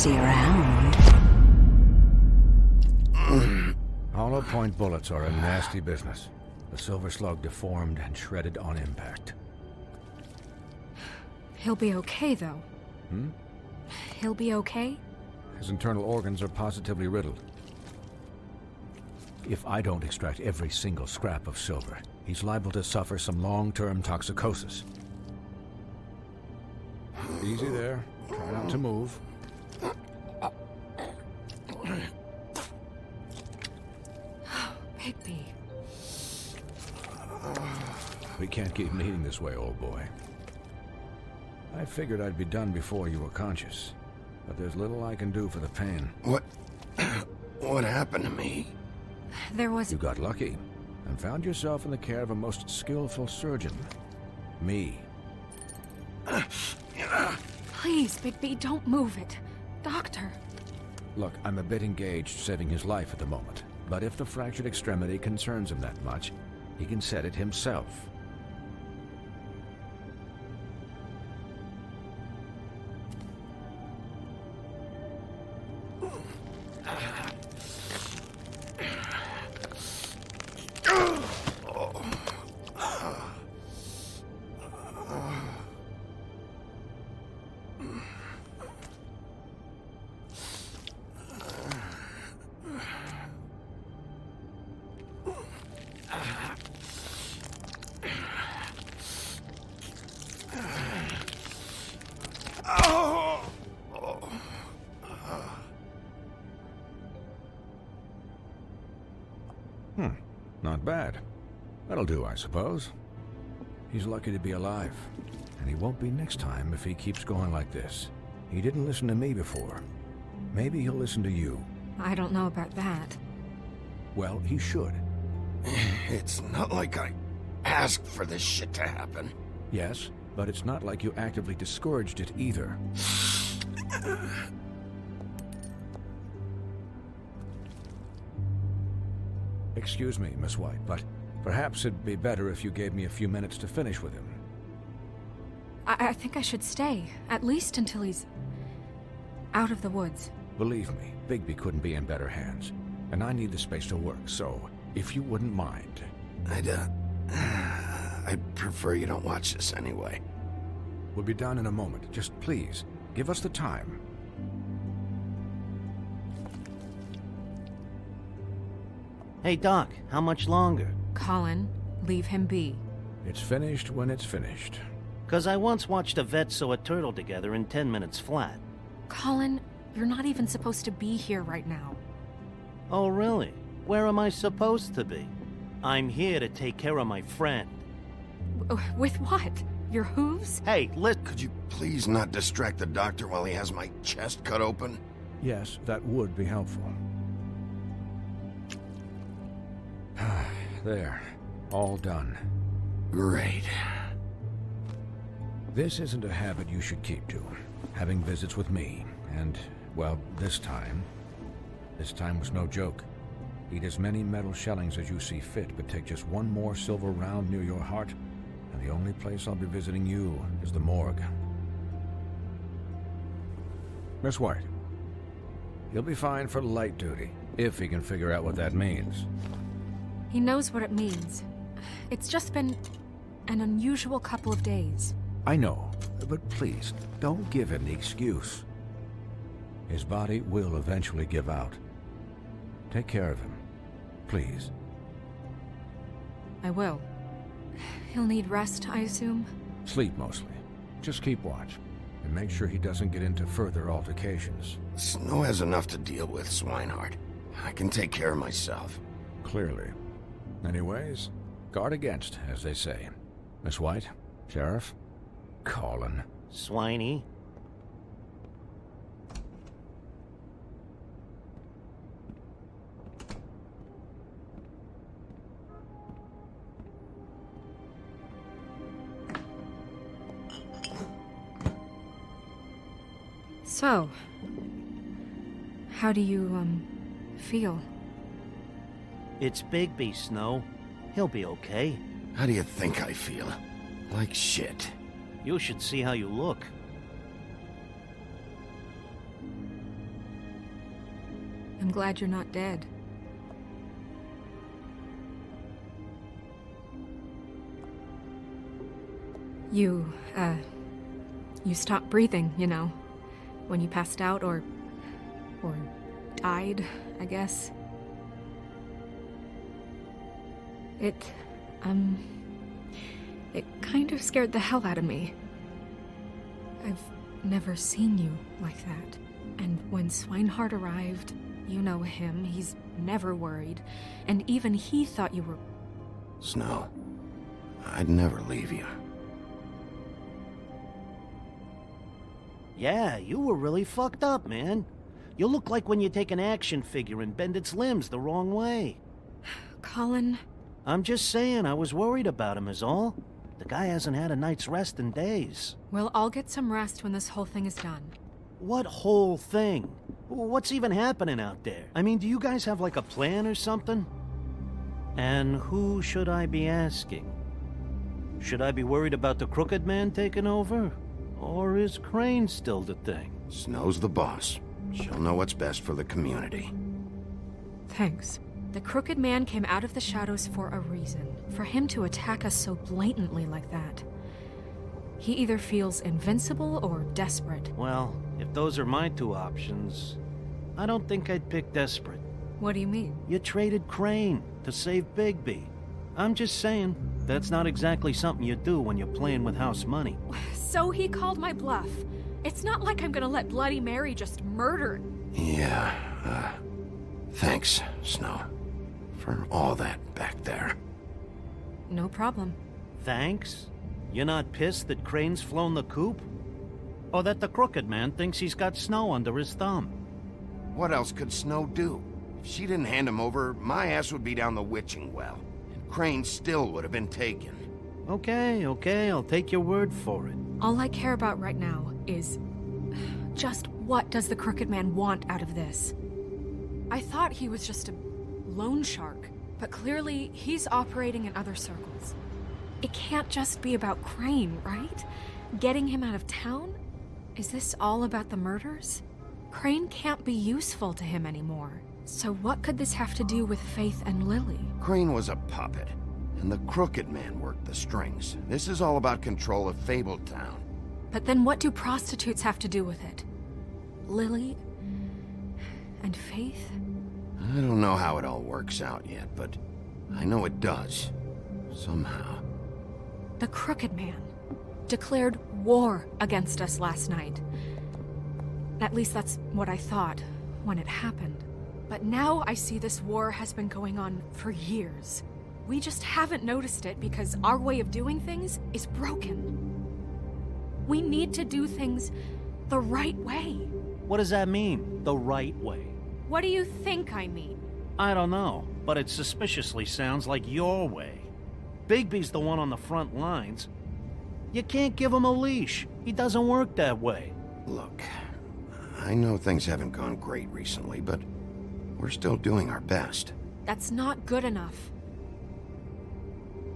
see around. Hollow point bullets are a nasty business. The silver slug deformed and shredded on impact. He'll be okay, though. He'll be okay? His internal organs are positively riddled. If I don't extract every single scrap of silver, he's liable to suffer some long-term toxicosis. Easy there. Try not to move. Bigby. We can't keep meeting this way, old boy. I figured I'd be done before you were conscious, but there's little I can do for the pain. What happened to me? There was... You got lucky and found yourself in the care of a most skillful surgeon. Me. Please, Bigby, don't move it. Doctor. Look, I'm a bit engaged saving his life at the moment, but if the fractured extremity concerns him that much, he can set it himself. Not bad. That'll do, I suppose. He's lucky to be alive, and he won't be next time if he keeps going like this. He didn't listen to me before. Maybe he'll listen to you. I don't know about that. Well, he should. It's not like I asked for this shit to happen. Yes, but it's not like you actively discouraged it either. Excuse me, Miss White, but perhaps it'd be better if you gave me a few minutes to finish with him. I think I should stay, at least until he's out of the woods. Believe me, Bigby couldn't be in better hands, and I need the space to work, so if you wouldn't mind. I'd prefer you don't watch this anyway. We'll be done in a moment. Just please, give us the time. Hey, Doc, how much longer? Colin, leave him be. It's finished when it's finished. 'Cause I once watched a vet sew a turtle together in 10 minutes flat. Colin, you're not even supposed to be here right now. Oh, really? Where am I supposed to be? I'm here to take care of my friend. With what? Your hooves? Hey, Could you please not distract the doctor while he has my chest cut open? Yes, that would be helpful. There. All done. Great. This isn't a habit you should keep to. Having visits with me. And, well, this time was no joke. Eat as many metal shellings as you see fit, but take just one more silver round near your heart, and the only place I'll be visiting you is the morgue. Miss White, he'll be fine for light duty, if he can figure out what that means. He knows what it means. It's just been an unusual couple of days. I know, but please, don't give him the excuse. His body will eventually give out. Take care of him, please. I will. He'll need rest, I assume? Sleep mostly. Just keep watch, and make sure he doesn't get into further altercations. Snow has enough to deal with, Swinehart. I can take care of myself. Clearly. Anyways, guard against, as they say. Miss White, Sheriff, Colin. Swiney. So, how do you, feel? It's Bigby, Snow. He'll be okay. How do you think I feel? Like shit. You should see how you look. I'm glad you're not dead. You stopped breathing, you know, when you passed out or died, I guess. It kind of scared the hell out of me. I've never seen you like that. And when Swinehart arrived, you know him, he's never worried. And even he thought you were... Snow, I'd never leave you. Yeah, you were really fucked up, man. You look like when you take an action figure and bend its limbs the wrong way. Colin... I'm just saying, I was worried about him is all. The guy hasn't had a night's rest in days. We'll all get some rest when this whole thing is done. What whole thing? What's even happening out there? I mean, do you guys have like a plan or something? And who should I be asking? Should I be worried about the Crooked Man taking over? Or is Crane still the thing? Snow's the boss. She'll know what's best for the community. Thanks. The Crooked Man came out of the shadows for a reason. For him to attack us so blatantly like that. He either feels invincible or desperate. Well, if those are my two options, I don't think I'd pick desperate. What do you mean? You traded Crane to save Bigby. I'm just saying, that's not exactly something you do when you're playing with house money. So he called my bluff. It's not like I'm gonna let Bloody Mary just murder... Yeah, thanks, Snow. For all that back there. No problem. Thanks? You're not pissed that Crane's flown the coop? Or that the Crooked Man thinks he's got Snow under his thumb? What else could Snow do? If she didn't hand him over, my ass would be down the witching well. And Crane still would have been taken. Okay, I'll take your word for it. All I care about right now is... just what does the Crooked Man want out of this? I thought he was just a loan shark, but clearly he's operating in other circles. It can't just be about Crane, right? Getting him out of town? Is this all about the murders? Crane can't be useful to him anymore. So what could this have to do with Faith and Lily? Crane was a puppet, and the Crooked Man worked the strings. This is all about control of Fabletown. But then what do prostitutes have to do with it? Lily? And Faith? I don't know how it all works out yet, but I know it does. Somehow. The Crooked Man declared war against us last night. At least that's what I thought when it happened. But now I see this war has been going on for years. We just haven't noticed it because our way of doing things is broken. We need to do things the right way. What does that mean, the right way? What do you think I mean? I don't know, but it suspiciously sounds like your way. Bigby's the one on the front lines. You can't give him a leash. He doesn't work that way. Look, I know things haven't gone great recently, but we're still doing our best. That's not good enough.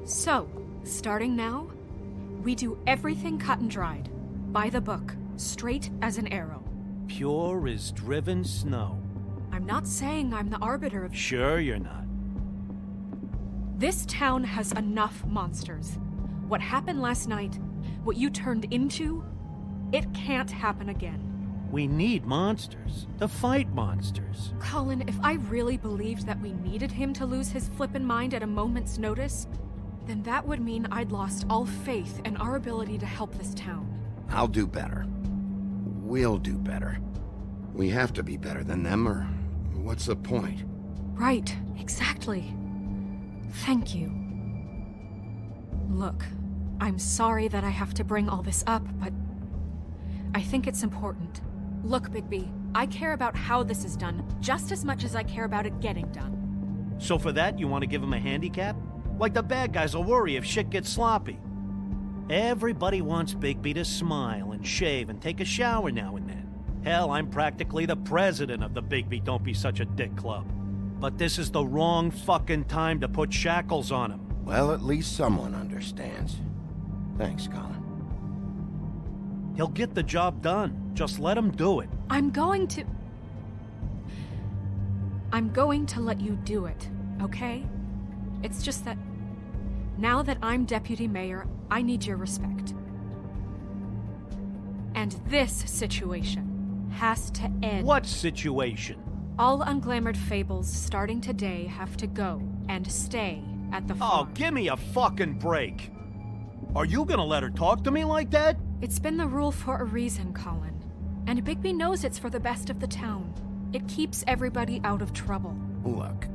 So, starting now, we do everything cut and dried. By the book, straight as an arrow. Pure as driven snow. I'm not saying I'm the arbiter of... Sure you're not. This town has enough monsters. What happened last night, what you turned into, it can't happen again. We need monsters. To fight monsters. Colin, if I really believed that we needed him to lose his flippin' mind at a moment's notice, then that would mean I'd lost all faith in our ability to help this town. I'll do better. We'll do better. We have to be better than them, or what's the point? Right, exactly. Thank you. Look, I'm sorry that I have to bring all this up, but I think it's important. Look, Bigby, I care about how this is done just as much as I care about it getting done. So for that, you want to give him a handicap? Like the bad guys will worry if shit gets sloppy. Everybody wants Bigby to smile and shave and take a shower now and then. Hell, I'm practically the president of the Bigby Don't Be Such a Dick Club. But this is the wrong fucking time to put shackles on him. Well, at least someone understands. Thanks, Colin. He'll get the job done. Just let him do it. I'm going to... I'm going to let you do it, okay? It's just that now that I'm deputy mayor, I need your respect. And this situation has to end. What situation? All unglamored fables starting today have to go and stay at the farm. Oh, give me a fucking break. Are you gonna let her talk to me like that? It's been the rule for a reason, Colin. And Bigby knows it's for the best of the town. It keeps everybody out of trouble. Look,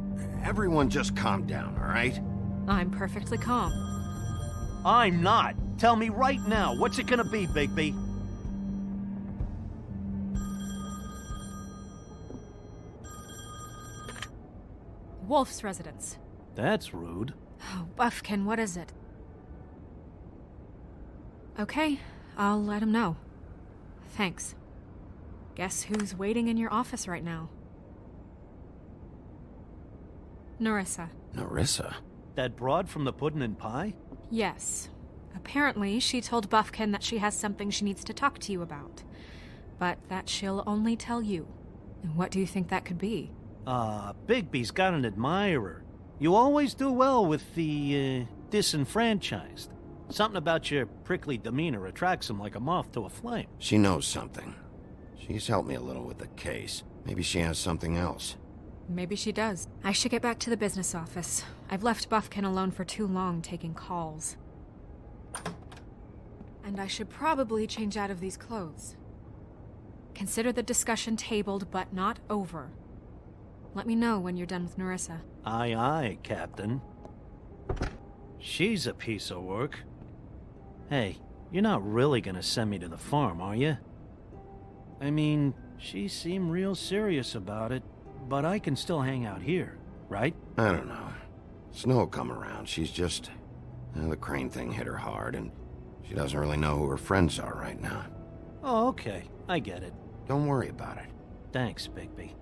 everyone just calm down, all right? I'm perfectly calm. I'm not. Tell me right now, what's it gonna be, Bigby? Wolf's residence. That's rude. Oh, Buffkin, what is it? Okay, I'll let him know. Thanks. Guess who's waiting in your office right now? Nerissa. Nerissa? That broad from the puddin' and pie? Yes. Apparently, she told Buffkin that she has something she needs to talk to you about. But that she'll only tell you. And what do you think that could be? Bigby's got an admirer. You always do well with the, disenfranchised. Something about your prickly demeanor attracts him like a moth to a flame. She knows something. She's helped me a little with the case. Maybe she has something else. Maybe she does. I should get back to the business office. I've left Buffkin alone for too long taking calls. And I should probably change out of these clothes. Consider the discussion tabled, but not over. Let me know when you're done with Nerissa. Aye, aye, Captain. She's a piece of work. Hey, you're not really gonna send me to the farm, are you? I mean, she seemed real serious about it, but I can still hang out here, right? I don't know. Snow will come around. She's just... the Crane thing hit her hard, and she doesn't really know who her friends are right now. Oh, okay. I get it. Don't worry about it. Thanks, Bigby.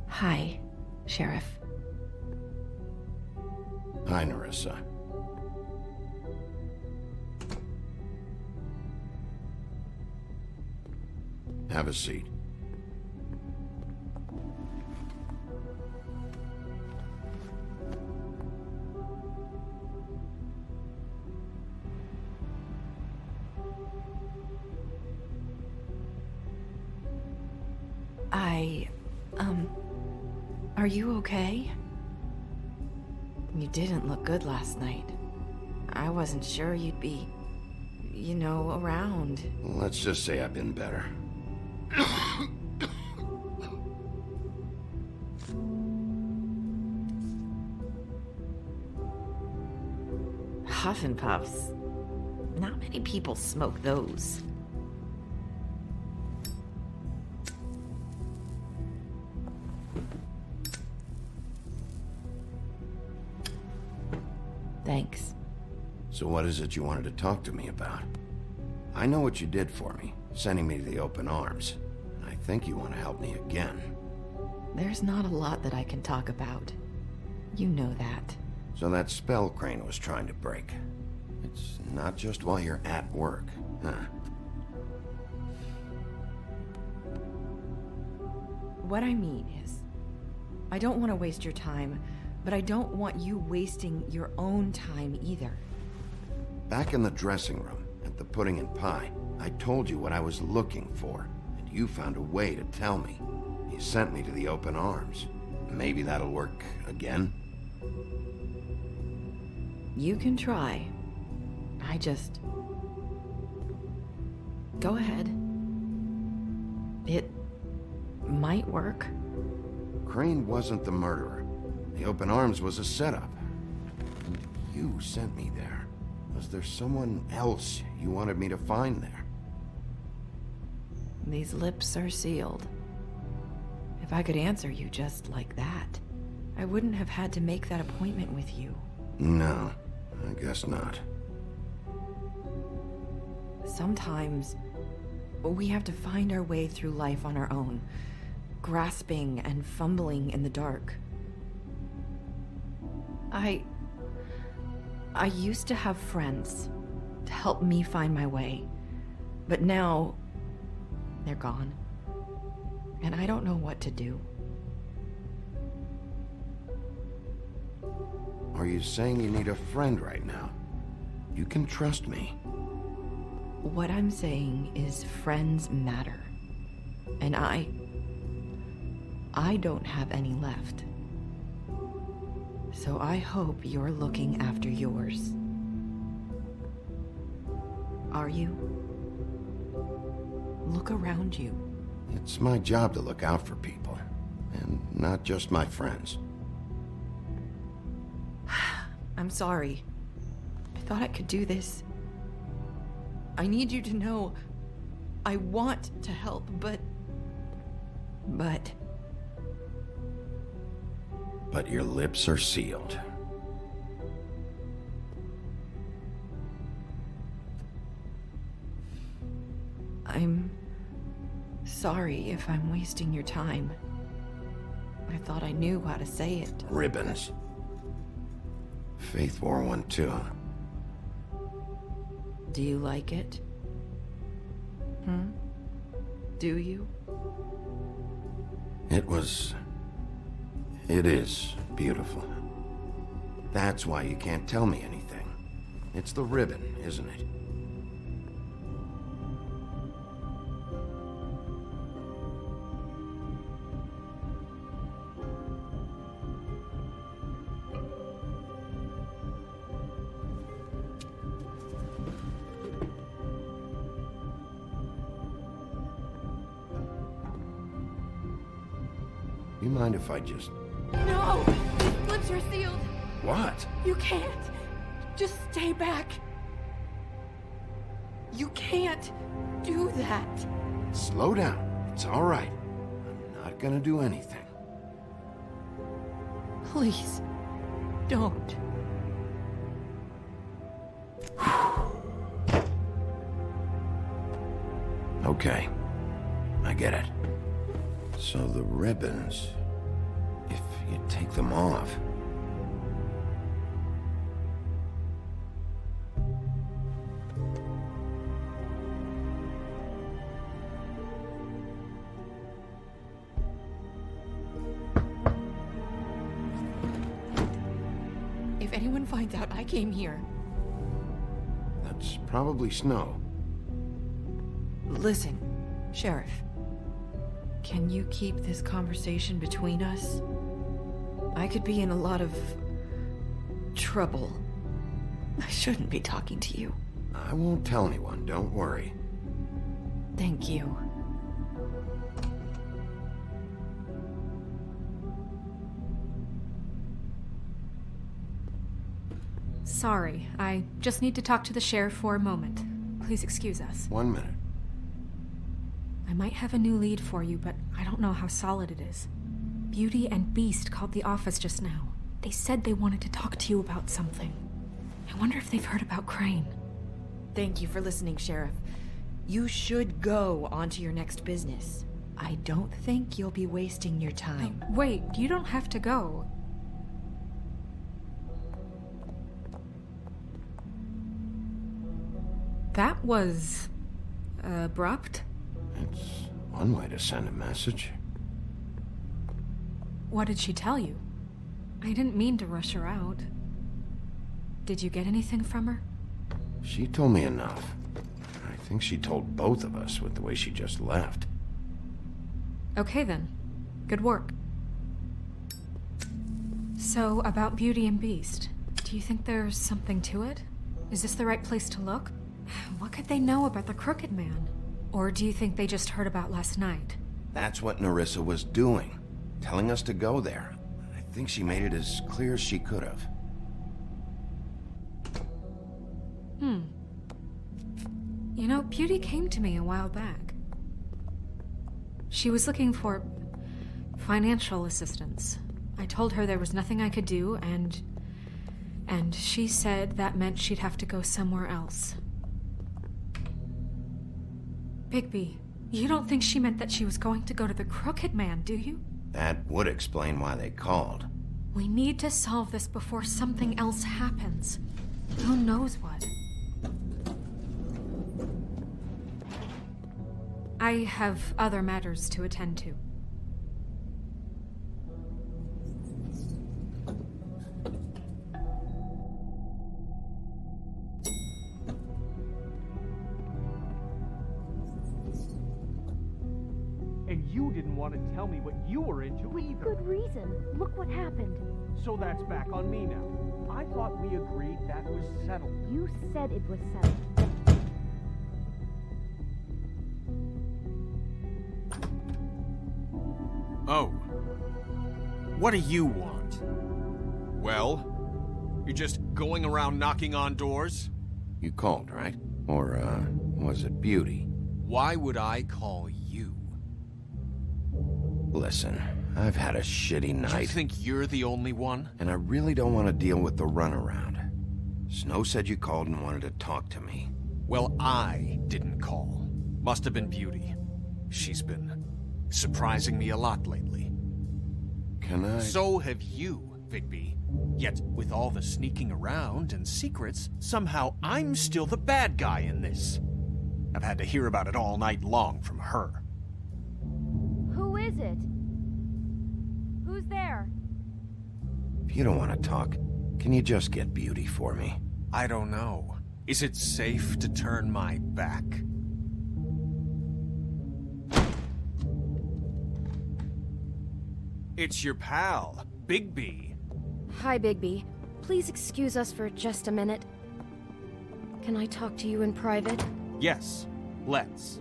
Hi, Sheriff. Hi, Nerissa. Have a seat. Are you okay? You didn't look good last night. I wasn't sure you'd be, around. Let's just say I've been better. Huff and Puffs. Not many people smoke those. Thanks. So what is it you wanted to talk to me about? I know what you did for me, sending me to the open arms. And I think you want to help me again. There's not a lot that I can talk about. You know that. So that spell Crane was trying to break. It's not just while you're at work, huh? What I mean is, I don't want to waste your time, but I don't want you wasting your own time either. Back in the dressing room, at the pudding and pie, I told you what I was looking for, and you found a way to tell me. You sent me to the open arms. Maybe that'll work again? You can try. I just... Go ahead. It might work. Crane wasn't the murderer. The open arms was a setup. You sent me there. Was there someone else you wanted me to find there? These lips are sealed. If I could answer you just like that, I wouldn't have had to make that appointment with you. No, I guess not. Sometimes, we have to find our way through life on our own, grasping and fumbling in the dark. I used to have friends to help me find my way, but now they're gone, and I don't know what to do. Are you saying you need a friend right now? You can trust me. What I'm saying is friends matter, and I don't have any left. So I hope you're looking after yours. Are you? Look around you. It's my job to look out for people, and not just my friends. I'm sorry. I thought I could do this. I need you to know I want to help, but... But your lips are sealed. I'm sorry if I'm wasting your time. I thought I knew how to say it. Ribbons. Faith wore one too. Do you like it? Do you? It is beautiful. That's why you can't tell me anything. It's the ribbon, isn't it? You mind if I just... No! These lips are sealed! What? You can't! Just stay back! You can't do that! Slow down. It's all right. I'm not gonna do anything. Please, don't. Okay. I get it. So the ribbons, if you take them off... If anyone finds out I came here... That's probably snow. Listen, Sheriff. Can you keep this conversation between us? I could be in a lot of... trouble. I shouldn't be talking to you. I won't tell anyone, don't worry. Thank you. Sorry, I just need to talk to the sheriff for a moment. Please excuse us. 1 minute. I might have a new lead for you, but I don't know how solid it is. Beauty and Beast called the office just now. They said they wanted to talk to you about something. I wonder if they've heard about Crane. Thank you for listening, Sheriff. You should go on to your next business. I don't think you'll be wasting your time. Wait, you don't have to go. That was... abrupt. It's one way to send a message. What did she tell you? I didn't mean to rush her out. Did you get anything from her? She told me enough. I think she told both of us with the way she just left. Okay then. Good work. So, about Beauty and Beast, do you think there's something to it? Is this the right place to look? What could they know about the Crooked Man? Or do you think they just heard about last night? That's what Nerissa was doing, telling us to go there. I think she made it as clear as she could have. You know, Beauty came to me a while back. She was looking for financial assistance. I told her there was nothing I could do, and she said that meant she'd have to go somewhere else. Bigby, you don't think she meant that she was going to go to the Crooked Man, do you? That would explain why they called. We need to solve this before something else happens. Who knows what? I have other matters to attend to. And you didn't want to tell me what you were into either. Good reason. Look what happened. So that's back on me now. I thought we agreed that was settled. You said it was settled. Oh. What do you want? Well? You're just going around knocking on doors? You called, right? Or, was it Beauty? Why would I call you? Listen, I've had a shitty night. You think you're the only one? And I really don't want to deal with the runaround. Snow said you called and wanted to talk to me. Well, I didn't call. Must have been Beauty. She's been surprising me a lot lately. Can I? So have you, Bigby. Yet, with all the sneaking around and secrets, somehow I'm still the bad guy in this. I've had to hear about it all night long from her. Who is it? Who's there? If you don't want to talk, can you just get Beauty for me? I don't know. Is it safe to turn my back? It's your pal, Bigby. Hi, Bigby. Please excuse us for just a minute. Can I talk to you in private? Yes, let's.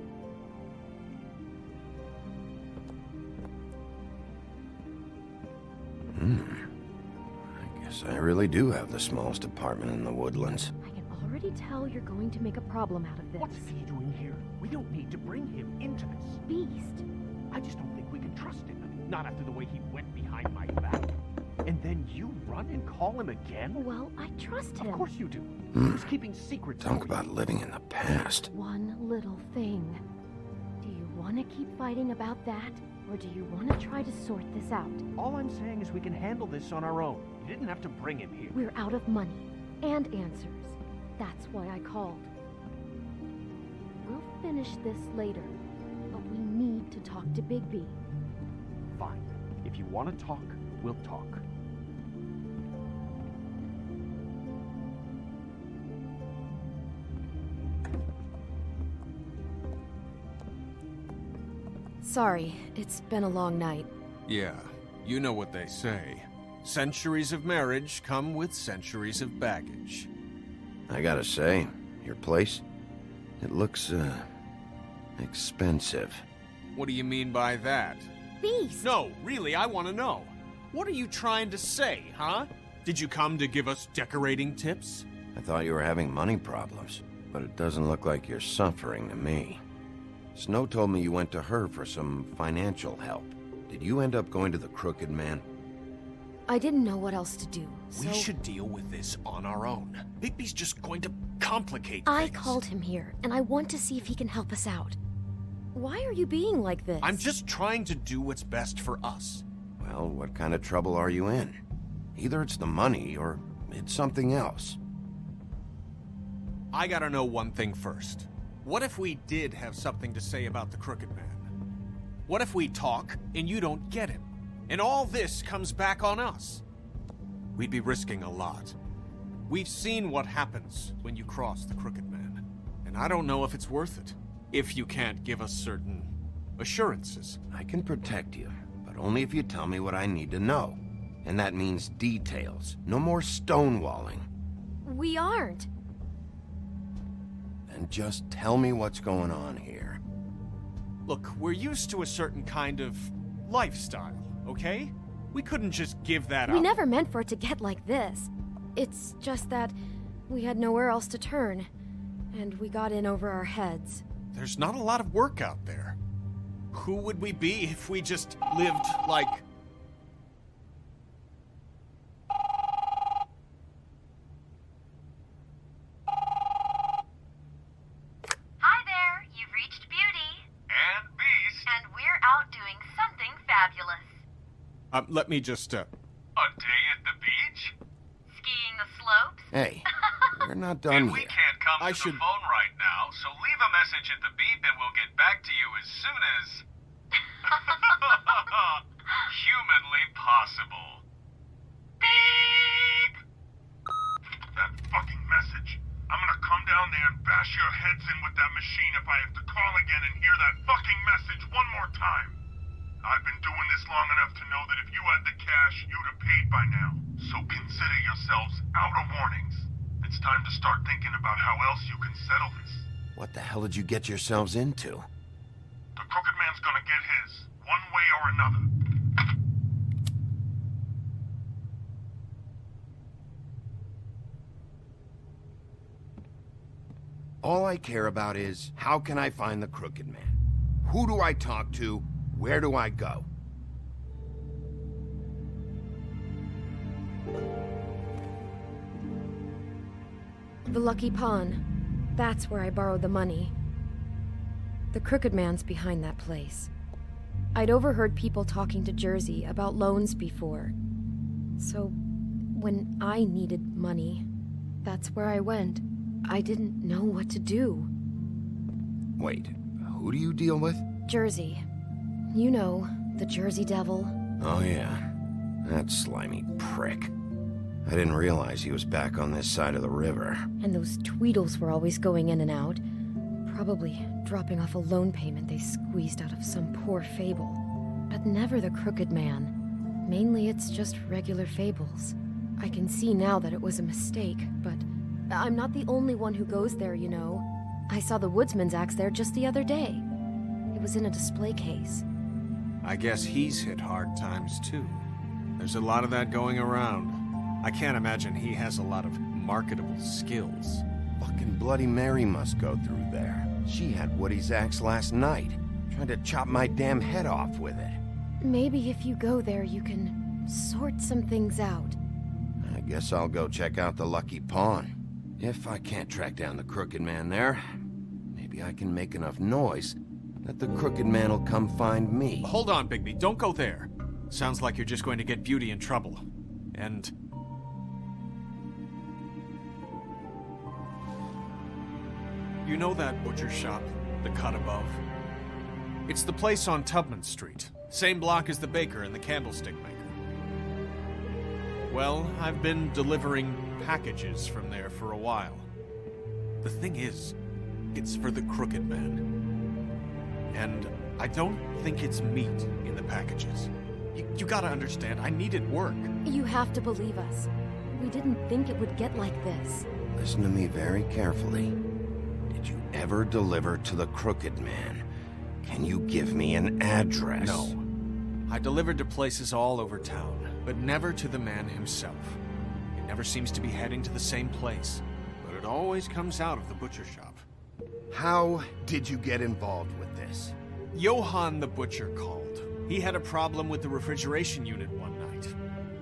I guess I really do have the smallest apartment in the woodlands. I can already tell you're going to make a problem out of this. What's he doing here? We don't need to bring him into this. Beast. I just don't think we can trust him. Not after the way he went behind my back. And then you run and call him again? Well, I trust him. Of course you do. He's keeping secrets. Talk about living in the past. One little thing. Do you want to keep fighting about that? Or do you want to try to sort this out? All I'm saying is we can handle this on our own. You didn't have to bring him here. We're out of money. And answers. That's why I called. We'll finish this later. But we need to talk to Bigby. Fine. If you want to talk, we'll talk. Sorry, it's been a long night. Yeah, you know what they say. Centuries of marriage come with centuries of baggage. I gotta say, your place, it looks, expensive. What do you mean by that? Beast! No, really, I want to know. What are you trying to say, huh? Did you come to give us decorating tips? I thought you were having money problems, but it doesn't look like you're suffering to me. Snow told me you went to her for some financial help. Did you end up going to the Crooked Man? I didn't know what else to do, so... We should deal with this on our own. Bigby's just going to complicate I things. called him here, and I want to see if he can help us out. Why are you being like this? I'm just trying to do what's best for us. Well, what kind of trouble are you in? Either it's the money, or it's something else. I gotta know one thing first. What if we did have something to say about the Crooked Man? What if we talk, and you don't get him? And all this comes back on us. We'd be risking a lot. We've seen what happens when you cross the Crooked Man. And I don't know if it's worth it. If you can't give us certain assurances. I can protect you, but only if you tell me what I need to know. And that means details. No more stonewalling. We aren't. And just tell me what's going on here. Look, we're used to a certain kind of lifestyle, okay? We couldn't just give that up. We never meant for it to get like this. It's just that we had nowhere else to turn, and we got in over our heads. There's not a lot of work out there. Who would we be if we just lived like... Hi there, you've reached Beauty. And Beast. And we're out doing something fabulous. let me just, A day at the beach? Skiing the slopes? Hey, we're not done We yet. can't come I to should- the phone right now, so leave a message at the beep and we'll get back to you as soon as... humanly possible. Beep! That fucking message. I'm gonna come down there and bash your heads in with that machine if I have to call again and hear that fucking message one more time. I've been doing this long enough to know that if you had the cash, you'd have paid by now. So consider yourselves out of warnings. It's time to start thinking about how else you can settle this. What the hell did you get yourselves into? The Crooked Man's gonna get his, one way or another. All I care about is, how can I find the Crooked Man? Who do I talk to? Where do I go? The Lucky Pawn. That's where I borrowed the money. The Crooked Man's behind that place. I'd overheard people talking to Jersey about loans before. So, when I needed money, that's where I went. I didn't know what to do. Wait, who do you deal with? Jersey. You know, the Jersey Devil. Oh yeah, that slimy prick. I didn't realize he was back on this side of the river. And those Tweedles were always going in and out. Probably dropping off a loan payment they squeezed out of some poor Fable. But never the Crooked Man. Mainly it's just regular Fables. I can see now that it was a mistake, but I'm not the only one who goes there, you know. I saw the Woodsman's axe there just the other day. It was in a display case. I guess he's hit hard times too. There's a lot of that going around. I can't imagine he has a lot of marketable skills. Fucking Bloody Mary must go through there. She had Woody's axe last night, trying to chop my damn head off with it. Maybe if you go there, you can sort some things out. I guess I'll go check out the Lucky Pawn. If I can't track down the Crooked Man there, maybe I can make enough noise that the Crooked Man will come find me. Hold on, Bigby, don't go there. Sounds like you're just going to get Beauty in trouble. And... you know that butcher shop, the cut above? It's the place on Tubman Street. Same block as the baker and the candlestick maker. Well, I've been delivering packages from there for a while. The thing is, it's for the Crooked Man. And I don't think it's meat in the packages. You gotta understand, I needed work. You have to believe us. We didn't think it would get like this. Listen to me very carefully. Did you ever deliver to the Crooked Man? Can you give me an address? No. I delivered to places all over town, but never to the man himself. It never seems to be heading to the same place, but it always comes out of the butcher shop. How did you get involved with this? Johann the butcher called. He had a problem with the refrigeration unit one night.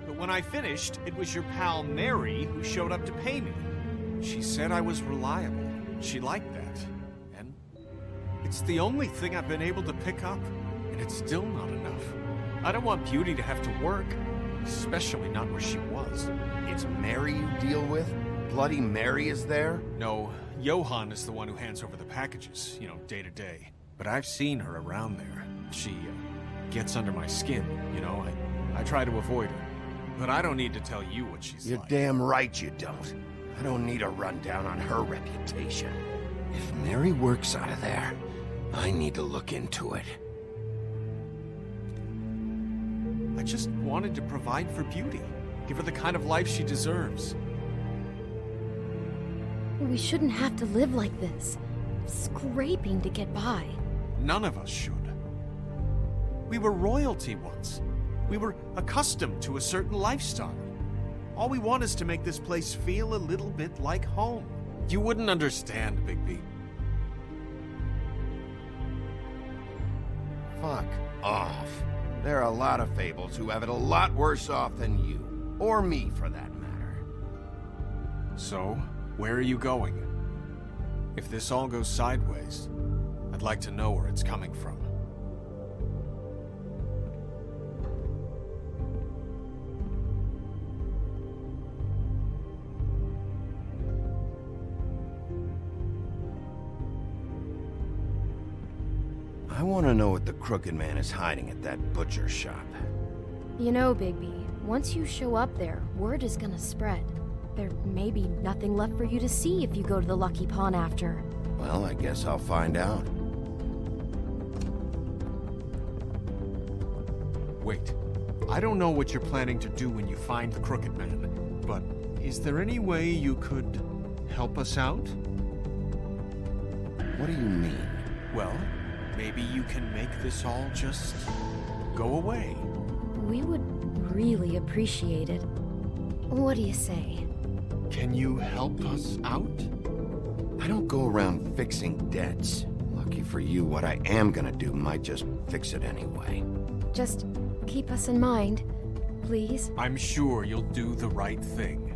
But when I finished, it was your pal Mary who showed up to pay me. She said I was reliable. She liked that. And it's the only thing I've been able to pick up, and it's still not enough. I don't want Beauty to have to work, especially not where she was. It's Mary you deal with? Bloody Mary is there? No, Johann is the one who hands over the packages, you know, day to day. But I've seen her around there. She gets under my skin, you know. I try to avoid her. But I don't need to tell you what she's You're like. damn right you don't. I don't need a rundown on her reputation. If Mary works out of there, I need to look into it. I just wanted to provide for Beauty. Give her the kind of life she deserves. We shouldn't have to live like this, scraping to get by. None of us should. We were royalty once. We were accustomed to a certain lifestyle. All we want is to make this place feel a little bit like home. You wouldn't understand, Bigby. Fuck off. There are a lot of Fables who have it a lot worse off than you. Or me, for that matter. So, where are you going? If this all goes sideways, I'd like to know where it's coming from. I want to know what the Crooked Man is hiding at that butcher shop. You know, Bigby, once you show up there, word is gonna spread. There may be nothing left for you to see if you go to the Lucky Pawn after. Well, I guess I'll find out. Wait. I don't know what you're planning to do when you find the Crooked Man, but is there any way you could help us out? What do you mean? Well, maybe you can make this all just go away. We would really appreciate it. What do you say? Can you help us out? I don't go around fixing debts. Lucky for you, what I am gonna do might just fix it anyway. Just keep us in mind, please. I'm sure you'll do the right thing.